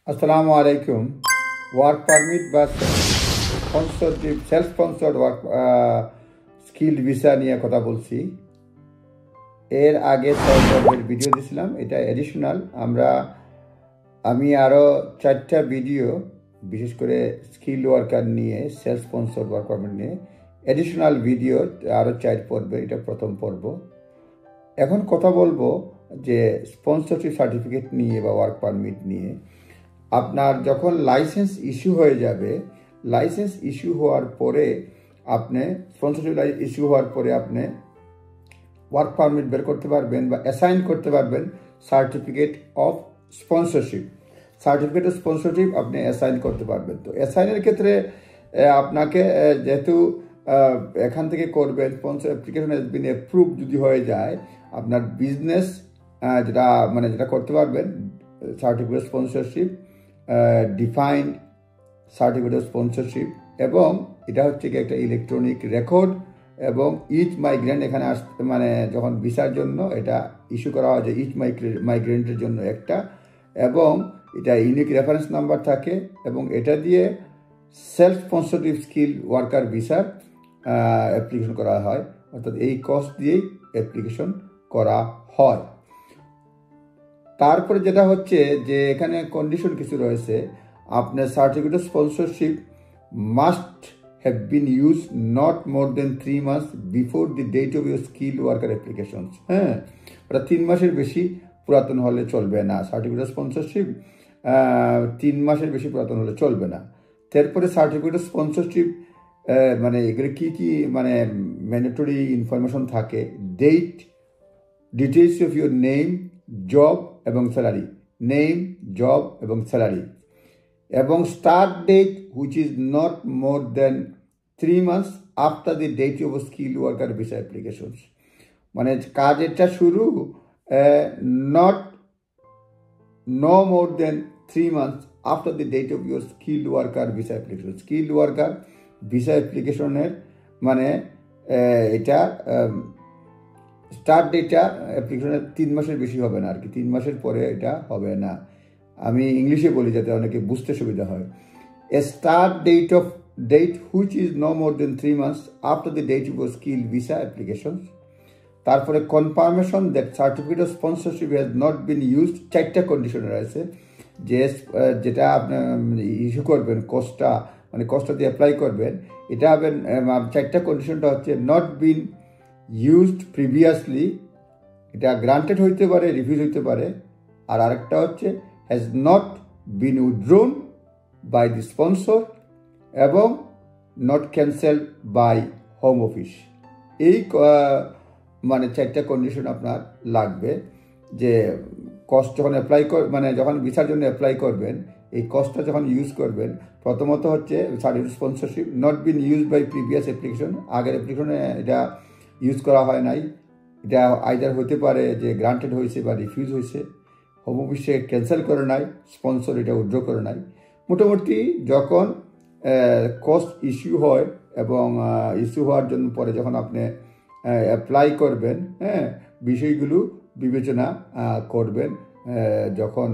আসসালামু আলাইকুম। Work permit বা sponsorship self sponsored work skill visa নিয়ে কথা বলছি। এর আগে 6 পর্বের ভিডিও দিয়েছিলাম, এটা এডিশনাল। আমি আরও 4টা ভিডিও বিশেষ করে স্কিল ওয়ার্কার নিয়ে সেলফ স্পন্সর্ড ওয়ার্ক পারমিট নিয়ে এডিশনাল ভিডিও আরও 4 পর্বে, এটা প্রথম পর্ব। এখন কথা বলবো যে স্পন্সরশিপ সার্টিফিকেট নিয়ে বা ওয়ার্ক পারমিট নিয়ে। আপনার যখন লাইসেন্স ইস্যু হয়ে যাবে, লাইসেন্স ইস্যু হওয়ার পরে আপনি স্পন্সরশিপ ইস্যু হওয়ার পরে আপনি ওয়ার্ক পারমিট বের করতে পারবেন বা অ্যাসাইন করতে পারবেন certificate of sponsorship. Certificate of sponsorship আপনি অ্যাসাইন করতে পারবেন। তো অ্যাসাইনের ক্ষেত্রে আপনাকে যেহেতু এখান থেকে করবেন, sponsor application has been approve যদি হয়ে যায়, আপনার বিজনেস যেটা করতে পারবেন certificate sponsorship, defined certificate of sponsorship, এবং এটা হচ্ছে কি একটা ইলেকট্রনিক রেকর্ড, এবং ইচ মাইগ্রেন্ট এখানে যখন ভিসার জন্য এটা ইস্যু করা হয় যে ইচ মাইগ্রেন্টের জন্য একটা, এবং এটা ইউনিক রেফারেন্স নাম্বার থাকে, এবং এটা দিয়ে সেলফ স্পন্সরশিপ স্কিল ওয়ার্কার ভিসার অ্যাপ্লিকেশন করা হয়। অর্থাৎ এই কস্ট দিয়েই অ্যাপ্লিকেশন করা হয়। তারপরে যেটা হচ্ছে যে এখানে কন্ডিশন কিছু রয়েছে। আপনার certificate of sponsorship must have been use not more than 3 months before the date of your skill worker application. হ্যাঁ, ওটা 3 মাসের বেশি পুরাতন হলে চলবে না। সার্টিফিকেট অফ স্পন্সরশিপ 3 মাসের বেশি পুরাতন হলে চলবে না। তারপরে সার্টিফিকেট অফ স্পন্সরশিপ এগুলো কি ম্যান্ডেটরি ইনফরমেশন থাকে। Details of your name, job এবং স্যালারি, নেম, জব এবং স্যালারি, এবং start date which is not more than 3 months after the date of skill worker visa application. কাজেরটা শুরু no more than 3 months after the date of your skill worker visa application. Skill worker visa অ্যাপ্লিকেশনের এটা start ডেটটা অ্যাপ্লিকেশনের 3 মাসের বেশি হবে না আর কি, 3 মাসের পরে এটা হবে না। আমি ইংলিশে বলি যাতে অনেকে বুঝতে সুবিধা হয়। A start date which is no more than 3 months after the date of skill visa application. তারপরে confirmation that certificate of sponsorship has not been used. 4টা কন্ডিশন রয়েছে যে যেটা আপনি ইস্যু করবেন, কস্টটা দিয়ে অ্যাপ্লাই করবেন, এটা হবেন 4টা কন্ডিশনটা হচ্ছে নট বিন ইউজড প্রিভিয়াসলি, এটা গ্রান্টেড হইতে পারে, রিফিউজ হইতে পারে। আর আরেকটা হচ্ছে has not been withdrawn by the sponsor, এবং not cancelled by home office. এই 4টা কন্ডিশন আপনার লাগবে। যে কস্ট যখন যখন ভিসার জন্য অ্যাপ্লাই করবেন, এই কস্টটা যখন ইউজ করবেন, প্রথমত হচ্ছে certificate sponsorship not been use by previous application, আগের অ্যাপ্লিকেশনে এটা ইউজ করা হয় নাই, এটা আইদার হতে পারে যে গ্রান্টেড হয়েছে বা রিফিউজ হয়েছে, হোম অফিসে ক্যান্সেল করে নাই, স্পন্সর এটা উইথড্র করে নাই। মোটামুটি যখন কস্ট ইস্যু হয় এবং ইস্যু হওয়ার জন্য পরে যখন আপনি অ্যাপ্লাই করবেন, হ্যাঁ, বিষয়গুলো বিবেচনা করবেন। যখন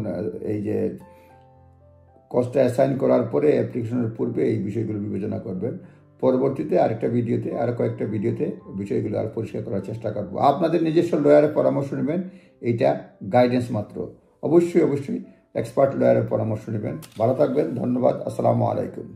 এই যে কস্টটা অ্যাসাইন করার পরে অ্যাপ্লিকেশনের পূর্বে এই বিষয়গুলো বিবেচনা করবেন। পরবর্তীতে কয়েকটা ভিডিওতে বিষয়গুলো আর পরিষ্কার করার চেষ্টা করব। আপনাদের নিজস্ব লয়ারের পরামর্শ নেবেন, এইটা গাইডেন্স মাত্র। অবশ্যই এক্সপার্ট লয়ারের পরামর্শ নেবেন। ভালো থাকবেন, ধন্যবাদ, আসসালামু আলাইকুম।